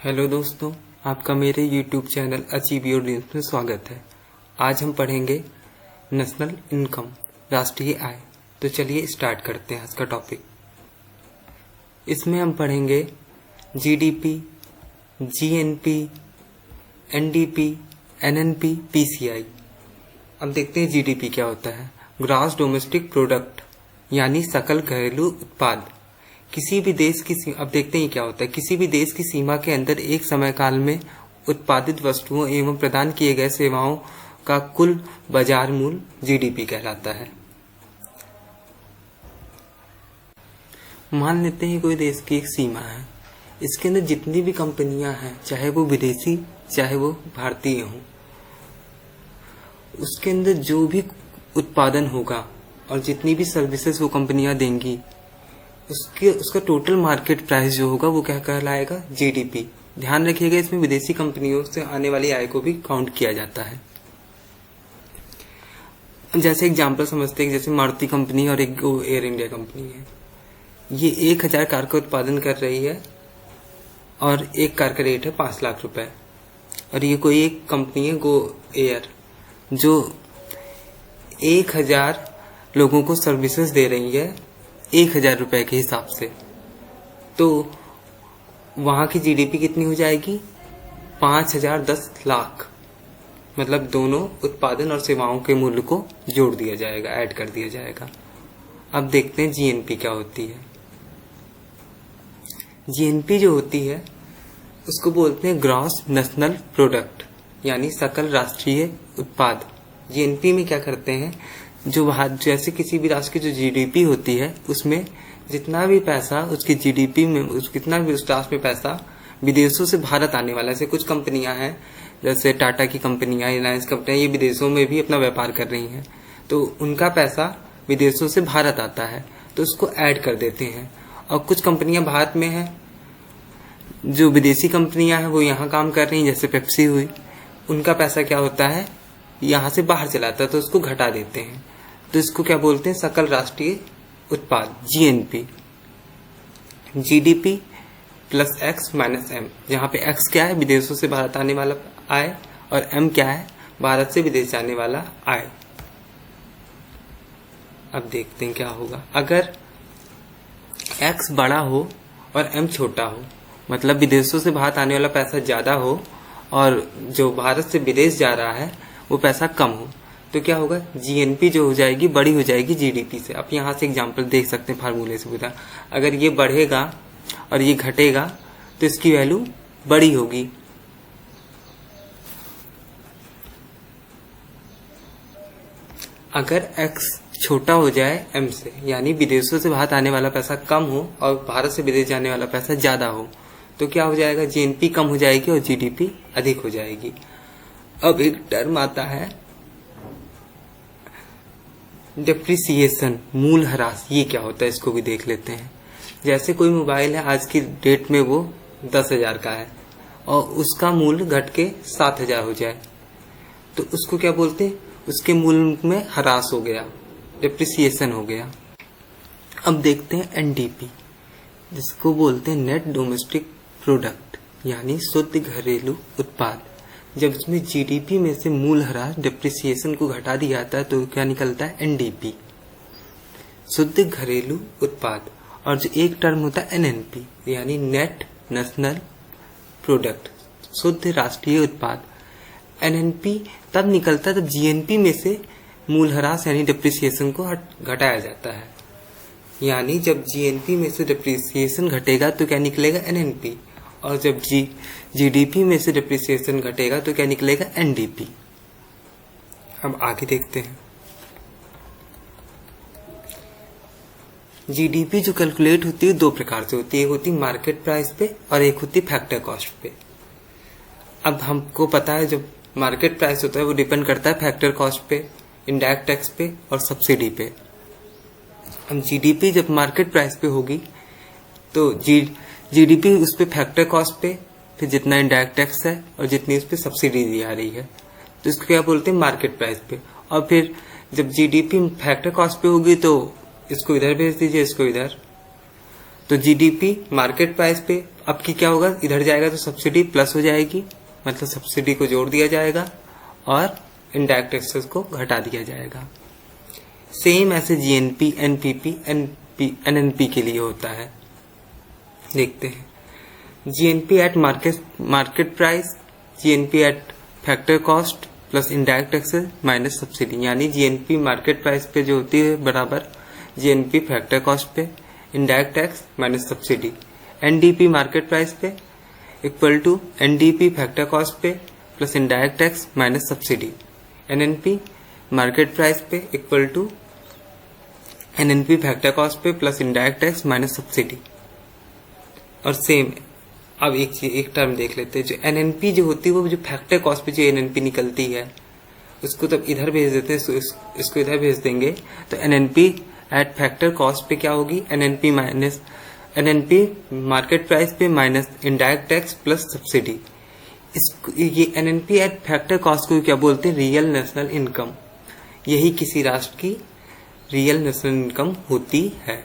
Hello दोस्तों, आपका मेरे YouTube channel achieve your dreams में स्वागत है। आज हम पढ़ेंगे नेशनल इनकम, राष्ट्रीय आय। तो चलिए स्टार्ट करते हैं आज का टॉपिक। इसमें हम पढ़ेंगे GDP, GNP, NDP, NNP, PCI. अब देखते हैं जीडीपी क्या होता है। ग्रॉस डोमेस्टिक प्रोडक्ट यानी सकल घरेलू उत्पाद। किसी भी देश की अब देखते हैं क्या होता है। किसी भी देश की सीमा के अंदर एक समय काल में उत्पादित वस्तुओं एवं प्रदान किए गए सेवाओं का कुल बाजार मूल्य जीडीपी कहलाता है। मान लेते हैं कोई देश की एक सीमा है, इसके अंदर जितनी भी कंपनियां हैं, चाहे वो विदेशी चाहे वो भारतीय हों, उसके अंदर जो भी उत्पादन होगा और जितनी भी सर्विसेज वो कंपनियां देंगी, उसका टोटल मार्केट प्राइस जो होगा वो क्या कहलाएगा? जीडीपी। ध्यान रखिएगा, इसमें विदेशी कंपनियों से आने वाली आय को भी काउंट किया जाता है। जैसे एग्जांपल समझते हैं, जैसे मारुति कंपनी और एक एयर इंडिया कंपनी है। ये 1000 कार का उत्पादन कर रही है और एक कार का रेट है 5 लाख रुपए। और ये कोई एक कंपनी है गो एयर, जो 1000 लोगों को सर्विसेज दे रही है 1000 रुपए के हिसाब से। तो वहां की जीडीपी कितनी हो जाएगी? 5010 लाख। मतलब दोनों उत्पादन और सेवाओं के मूल्य को जोड़ दिया जाएगा, ऐड कर दिया जाएगा। अब देखते हैं जीएनपी क्या होती है। जीएनपी जो होती है उसको बोलते हैं ग्रॉस नेशनल प्रोडक्ट यानी सकल राष्ट्रीय उत्पाद। जीएनपी में क्या करते हैं, जैसे किसी भी राष्ट्र की जो जीडीपी होती है उसमें जितना भी पैसा उसकी जीडीपी में कितना भी उस राष्ट्र में पैसा विदेशों से भारत आने वाला है। जैसे कुछ कंपनियां हैं, जैसे टाटा की कंपनियां, रिलायंस कंपनियां, ये विदेशों में भी अपना व्यापार कर रही हैं, तो उनका पैसा विदेशों से भारत आता है, तो उसको ऐड कर देते हैं। और कुछ कंपनियां भारत में है, जो विदेशी कंपनियां हैं वो यहाँ काम कर रही हैं, जैसे पेप्सी हुई, उनका पैसा क्या होता है यहाँ से बाहर चलाता है, तो उसको घटा देते हैं। तो इसको क्या बोलते हैं? सकल राष्ट्रीय उत्पाद, GNP. GDP plus X minus M, जहाँ पे एक्स क्या है? विदेशों से भारत आने वाला आय, और एम क्या है? भारत से विदेश जाने वाला आय। अब देखते हैं क्या होगा। अगर एक्स बड़ा हो और एम छोटा हो, मतलब विदेशों से भारत आने वाला पैसा ज्यादा हो और जो भारत से विदेश जा रहा है वो पैसा कम हो, तो क्या होगा? जीएनपी जो हो जाएगी बड़ी हो जाएगी जीडीपी से। आप यहाँ से एग्जांपल देख सकते हैं फार्मूले से बता। अगर ये बढ़ेगा और ये घटेगा तो इसकी वैल्यू बड़ी होगी। अगर x छोटा हो जाए m से, यानी विदेशों से भारत आने वाला पैसा कम हो और भारत से विदेश जाने वाला पैसा ज्यादा हो, तो क्या हो जाएगा? जीएनपी कम हो जाएगी और जीडीपी अधिक हो जाएगी। अब एक टर्म आता है डिप्रिसिएशन, मूल ह्रास। ये क्या होता है इसको भी देख लेते हैं। जैसे कोई मोबाइल है, आज की डेट में वो 10,000 का है और उसका मूल्य घट के 7,000 हो जाए, तो उसको क्या बोलते हैं? उसके मूल्य में ह्रास हो गया, डिप्रिसिएशन हो गया। अब देखते हैं एनडीपी, जिसको बोलते हैं नेट डोमेस्टिक प्रोडक्ट यानी शुद्ध घरेलू उत्पाद। जब इसमें जीडीपी में से मूल ह्रास, डिप्रिसिएशन को घटा दिया जाता है, तो क्या निकलता है? एनडीपी, शुद्ध घरेलू उत्पाद। और जो एक टर्म होता है एनएनपी यानी नेट नेशनल प्रोडक्ट, शुद्ध राष्ट्रीय उत्पाद। एनएनपी तब निकलता है जब जीएनपी में से मूल ह्रास यानी डिप्रिसिएशन को घटाया जाता है। यानी जब जीएनपी में से डिप्रिसिएशन घटेगा तो क्या निकलेगा? एनएनपी। और जब जीडीपी में से डिप्रिसिएशन घटेगा तो क्या निकलेगा? एनडीपी। अब आगे देखते हैं। जीडीपी जो कैलकुलेट होती है 2 प्रकार से होती है। एक होती है मार्केट प्राइस पे और एक होती है फैक्टर कॉस्ट पे। अब हमको पता है जब मार्केट प्राइस होता है वो डिपेंड करता है फैक्टर कॉस्ट पे, इनडायरेक्ट टैक्स पे और सब्सिडी पे। अब जीडीपी जब मार्केट प्राइस पे होगी तो जीडीपी उस पे फैक्टर कॉस्ट पे, फिर जितना इनडायरेक्ट टैक्स है और जितनी उस पे सब्सिडी दी जा रही है, तो इसको क्या बोलते हैं? मार्केट प्राइस पे। और फिर जब जीडीपी फैक्टर कॉस्ट पे होगी तो इसको इधर भेज दीजिए, इसको इधर, तो जीडीपी मार्केट प्राइस पे अब की क्या होगा, इधर जाएगा तो सब्सिडी प्लस हो जाएगी, मतलब सब्सिडी को जोड़ दिया जाएगा और इनडायरेक्ट टैक्सेस को घटा दिया जाएगा। सेम ऐसे जीएनपी, एनपीपी, एनएनपी के लिए होता है। देखते हैं, GNP at market price, GNP at factor cost plus indirect taxes minus subsidy, यानी जीएनपी मार्केट प्राइस पे जो होती है बराबर जीएनपी फैक्टर कॉस्ट पे indirect tax minus subsidy. NDP market price पे equal to NDP factor cost पे plus indirect tax minus subsidy. NNP market price पे equal to NNP factor cost पे plus indirect tax minus subsidy. और same अब एक term देख लेते हैं, जो एनएनपी जो होती है वो जो फैक्टर कॉस्ट पे जो एनएनपी निकलती है उसको तब इधर भेज देते हैं, इसको इधर भेज देंगे तो एनएनपी एट फैक्टर कॉस्ट पे क्या होगी, एनएनपी मार्केट प्राइस पे minus indirect tax plus subsidy. ये एनएनपी एट फैक्टर कॉस्ट को क्या बोलते हैं, रियल नेशनल इनकम। यही किसी राष्ट्र की रियल नेशनल इनकम होती है।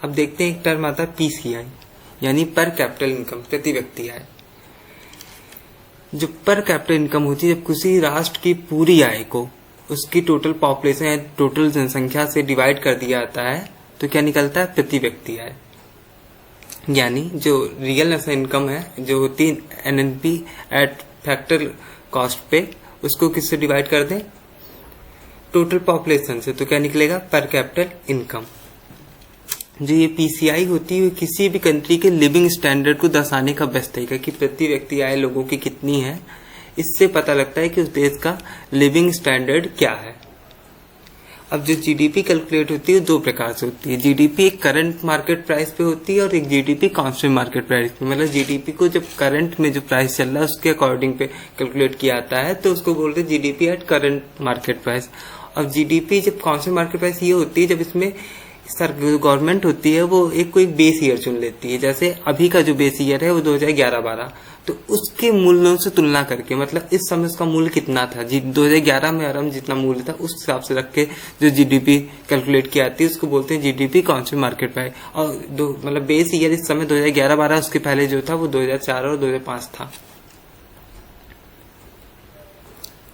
अब देखते हैं एक टर्म आता है पीसीआई, यानी पर कैपिटल इनकम, प्रति व्यक्ति आय। जो पर कैपिटल इनकम होती है, जब किसी राष्ट्र की पूरी आय को उसकी टोटल पॉपुलेशन या टोटल जनसंख्या से डिवाइड कर दिया जाता है तो क्या निकलता है, प्रति व्यक्ति आय। यानी जो रियल नेशनल इनकम है जो होती है एनएनपी एट फैक्टर कॉस्ट पे, उसको किससे डिवाइड कर दें, टोटल पॉपुलेशन से, तो क्या निकलेगा, पर कैपिटल इनकम। जो ये पीसीआई होती है किसी भी कंट्री के लिविंग स्टैंडर्ड को दर्शाने का बेस्ट तरीका कि प्रति व्यक्ति आय लोगों की कितनी है, इससे पता लगता है कि उस देश का लिविंग स्टैंडर्ड क्या है। अब जो जीडीपी कैलकुलेट होती है दो प्रकार से होती है। जीडीपी एक करंट मार्केट प्राइस पे होती है और एक जीडीपी कांस्टेंट मार्केट प्राइस पे। मतलब जीडीपी को जब करंट में जो प्राइस चल रहा है उसके अकॉर्डिंग पे कैलकुलेट किया जाता है तो उसको बोलते हैं GDP at current market price. और जीडीपी जब कांस्टेंट मार्केट प्राइस ये होती है जब इसमें गवर्नमेंट होती है वो एक कोई बेस ईयर चुन लेती है। जैसे अभी का जो बेस ईयर है वो 2011-12, तो उसके मूल्यों से तुलना करके, मतलब इस समय उसका मूल्य कितना था, 2011 में आरंभ जितना मूल्य था उस हिसाब से रख के जो जीडीपी कैलकुलेट की जाती है उसको बोलते हैं जीडीपी कांस्टेंट मार्केट प्राइस। और मतलब बेस ईयर इस समय 2011-12, उसके पहले जो था वो 2004 और 2005 था।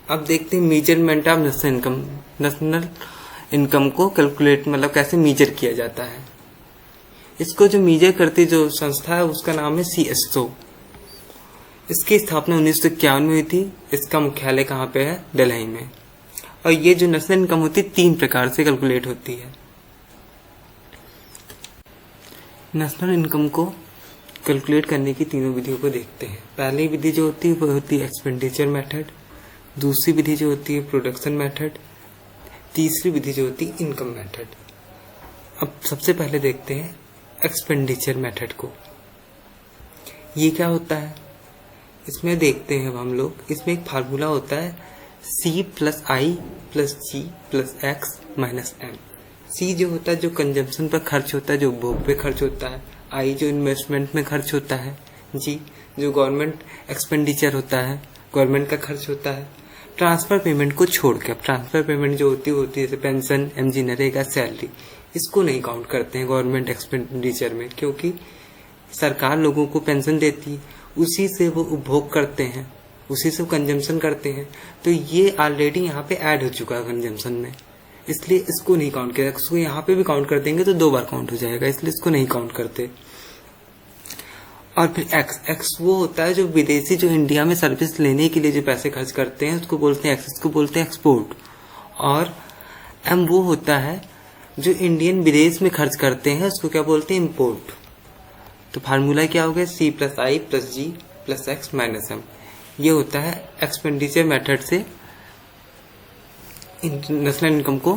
अब देखते हैं measurement of national income. National income को कैलकुलेट मतलब कैसे मेजर किया जाता है। इसको जो मेजर करती जो संस्था है उसका नाम है सीएसओ। इसकी स्थापना 1951 में हुई थी। इसका मुख्यालय कहाँ पे है, दिल्ली में। और ये जो नेशनल इनकम होती है 3 प्रकार से कैलकुलेट होती है। नेशनल इनकम को कैलकुलेट करने की तीनों विधियों को देखते हैं। पहली विधि जो होती है वो होती है एक्सपेंडिचर मेथड, दूसरी विधि जो होती है प्रोडक्शन मेथड, तीसरी विधि जो होती है इनकम मेथड। अब सबसे पहले देखते हैं एक्सपेंडिचर मेथड को। ये क्या होता है, इसमें देखते हैं हम लोग, इसमें एक फार्मूला होता है C + I + G + X - M। C जो होता है जो कंजम्पशन पर खर्च होता है, जो उपभोग पे खर्च होता है, I जो इन्वेस्टमेंट में खर्च होता है, G जो गवर्नमेंट एक्सपेंडिचर होता है, गवर्नमेंट का खर्च होता है। ट्रांसफर पेमेंट को छोड़ के, ट्रांसफर पेमेंट जो होती है जैसे पेंशन, एमजी नरेगा, सैलरी, इसको नहीं काउंट करते हैं गवर्नमेंट एक्सपेंडिचर में, क्योंकि सरकार लोगों को पेंशन देती है, उसी से वो उपभोग करते हैं, उसी से कंजम्पशन करते हैं। तो ये ऑलरेडी यहाँ पे ऐड हो चुका है कंजम्पशन में, इसलिए इसको नहीं काउंट किया। इसको यहाँ पे भी काउंट कर देंगे तो 2 बार काउंट हो जाएगा, इसलिए इसको नहीं काउंट करते। और फिर एक्स वो होता है जो विदेशी जो इंडिया में सर्विस लेने के लिए जो पैसे खर्च करते हैं उसको बोलते हैं एक्स, इसको बोलते हैं एक्सपोर्ट। और एम वो होता है जो इंडियन विदेश में खर्च करते हैं, उसको क्या बोलते हैं, इम्पोर्ट। तो फार्मूला क्या हो गया, C + I + G + X - M। ये होता है एक्सपेंडिचर मेथड से नेशनल इनकम को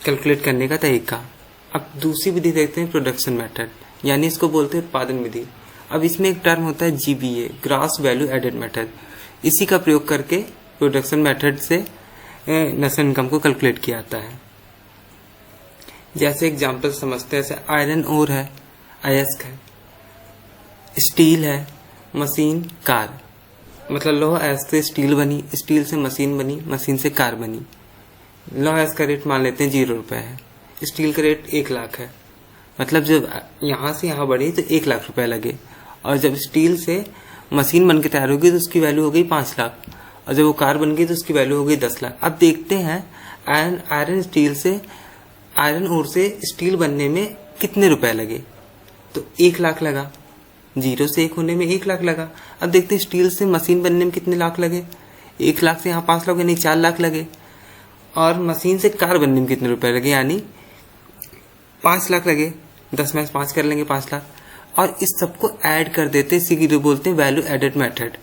कैलकुलेट करने का तरीका। अब दूसरी विधि देखते हैं प्रोडक्शन मेथड, यानी इसको बोलते हैं उत्पादन विधि। अब इसमें एक टर्म होता है GVA, gross value added method. इसी का प्रयोग करके प्रोडक्शन मेथड से नेशनल इनकम को कैलकुलेट किया जाता है। जैसे एग्जांपल समझते हैं, जैसे आयरन ओर है, अयस्क है, स्टील है, मशीन, कार। मतलब लोहा अयस्क से स्टील बनी, स्टील से मशीन बनी, मशीन से कार बनी। लोहा अयस्क का रेट मान लेते हैं 0 रुपए है, स्टील का रेट 1 लाख है, मतलब जब यहाँ से यहाँ बढ़े तो 1 लाख रुपए लगे, और जब स्टील से मशीन बन के तैयार होगी तो उसकी वैल्यू हो गई 5 लाख, और जब वो कार बन गई तो उसकी वैल्यू हो गई 10 लाख। अब देखते हैं आयरन ओर से स्टील बनने में कितने रुपए लगे। तो 1 लाख लगा, 0 से 1 होने में 1 लाख लगा। अब देखते हैं स्टील से मशीन बनने में कितने लाख लगे। 1 लाख से यहाँ 5 लाख यानी 4 लाख लगे, और मशीन से कार बनने में कितने रुपए लगे यानी 5 लाख लगे। 10 में 5 कर लेंगे 5 लाख, और इस सबको ऐड कर देते हैं, इसी को बोलते हैं वैल्यू एडेड मेथड।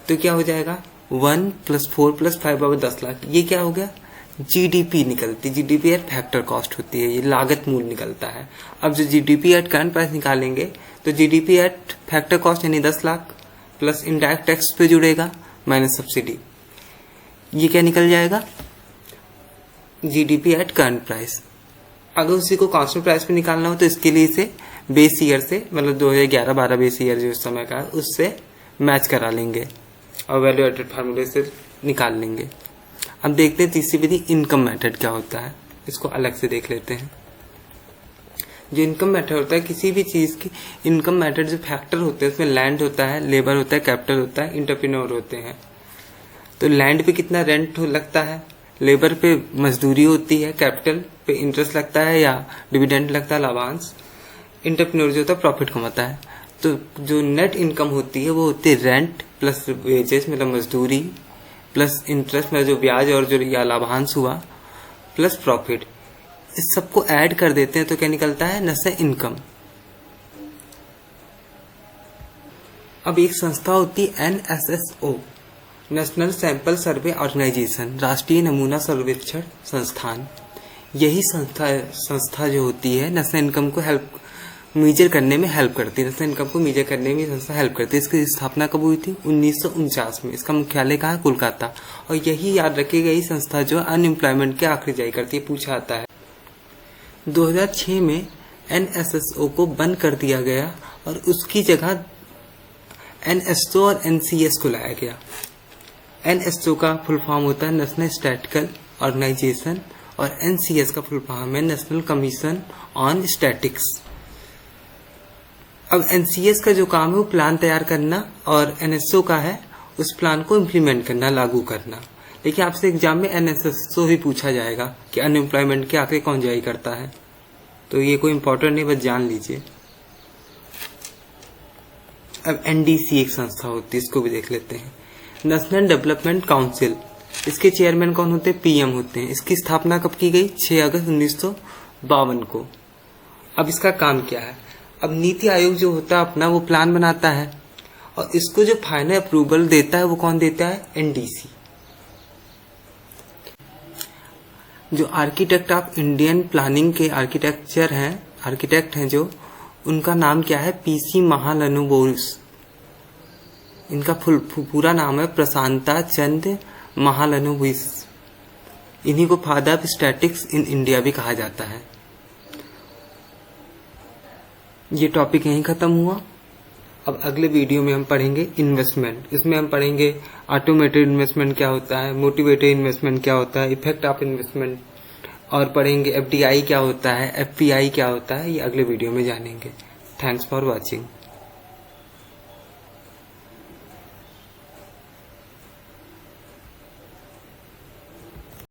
तो क्या हो जाएगा 1 + 4 + 5 = 10 लाख। ये क्या हो गया, जीडीपी निकलती। जीडीपी एट फैक्टर कॉस्ट होती है, ये लागत मूल निकलता है। अब जो जीडीपी एट करंट प्राइस निकालेंगे तो जीडीपी एट फैक्टर कॉस्ट यानी 10 लाख प्लस इनडायरेक्ट टैक्स पे जुड़ेगा माइनस सब्सिडी, ये क्या निकल जाएगा, जीडीपी एट करंट प्राइस। अगर उसी को कांस्टेंट प्राइस पे निकालना हो तो इसके लिए इसे बेस ईयर से, मतलब 2011-12 बेस ईयर जो उस समय का, उससे मैच करा लेंगे और वैल्यू एडेड फार्मूले से निकाल लेंगे। अब देखते हैं तीसरी विधि इनकम मेथड क्या होता है, इसको अलग से देख लेते हैं। जो इनकम मेथड होता है, किसी भी चीज की इनकम मेथड जो फैक्टर होते हैं उसमें लैंड होता है, लेबर होता है, कैपिटल होता है, एंटरप्रेन्योर होते हैं। तो लैंड पे कितना रेंट लगता है, लेबर पे मजदूरी होती है, कैपिटल पे इंटरेस्ट लगता है या डिविडेंड लगता है, लाभांश, एंटरप्रेन्योर जो होता है प्रॉफिट कमाता है। तो जो नेट इनकम होती है वो होती है रेंट प्लस वेजेस मतलब मजदूरी प्लस इंटरेस्ट में जो ब्याज और जो या लाभांश हुआ प्लस प्रॉफिट, इस सबको ऐड कर देते हैं तो क्या निकलता है, नेशनल इनकम। अब एक संस्था होती है NSSO, national sample survey organisation, राष्ट्रीय नमूना सर्वेक्षण संस्थान। यही संस्था जो होती है नेशनल इनकम को मेजर करने में हेल्प करती है। नेशनल इनकम को मेजर करने में संस्था हेल्प करती है। इसकी स्थापना कब हुई थी, 1949 में। इसका मुख्यालय कहाँ है, कोलकाता। और यही याद रखिएगा, यही संस्था जो अनएम्प्लॉयमेंट के आखिरी जारी करती है, पूछा आता है। 2006 में NSSO को बंद कर दिया गया और उसकी जगह NSO और NCS को लाया गया। NSO का फुल फॉर्म होता है नेशनल स्टैटिस्टिकल ऑर्गेनाइजेशन और NCS का फुल फॉर्म है नेशनल कमीशन ऑन स्टैटिक्स। अब NCS का जो काम है वो प्लान तैयार करना और NSO का है उस प्लान को इम्प्लीमेंट करना, लागू करना। लेकिन आपसे एग्जाम में NSSO ही पूछा जाएगा कि अनएम्प्लॉयमेंट के आखिर कौन जारी करता है, तो ये कोई इंपॉर्टेंट नहीं, बस जान लीजिए। अब NDC एक संस्था होती है, इसको भी देख लेते हैं, नेशनल डेवलपमेंट काउंसिल। इसके चेयरमैन कौन होते हैं, PM होते हैं। इसकी स्थापना कब की गई, 6 अगस्त 1952 को। अब इसका काम क्या है, अब नीति आयोग जो होता है अपना वो प्लान बनाता है और इसको जो फाइनल अप्रूवल देता है वो कौन देता है, NDC। जो आर्किटेक्ट ऑफ इंडियन प्लानिंग के आर्किटेक्ट हैं जो, उनका नाम क्या है, PC महालनोबिस। इनका पूरा नाम है प्रशांता चंद्र महालनोबिस। इन्हीं को father of statics in India भी कहा जाता है। ये टॉपिक यहीं खत्म हुआ। अब अगले वीडियो में हम पढ़ेंगे इन्वेस्टमेंट। इसमें हम पढ़ेंगे ऑटोमेटेड इन्वेस्टमेंट क्या होता है, मोटिवेटेड इन्वेस्टमेंट क्या होता है, इफेक्ट ऑफ इन्वेस्टमेंट, और पढ़ेंगे FDI क्या होता है, FPI क्या होता है, ये अगले वीडियो में जानेंगे। Thanks for watching.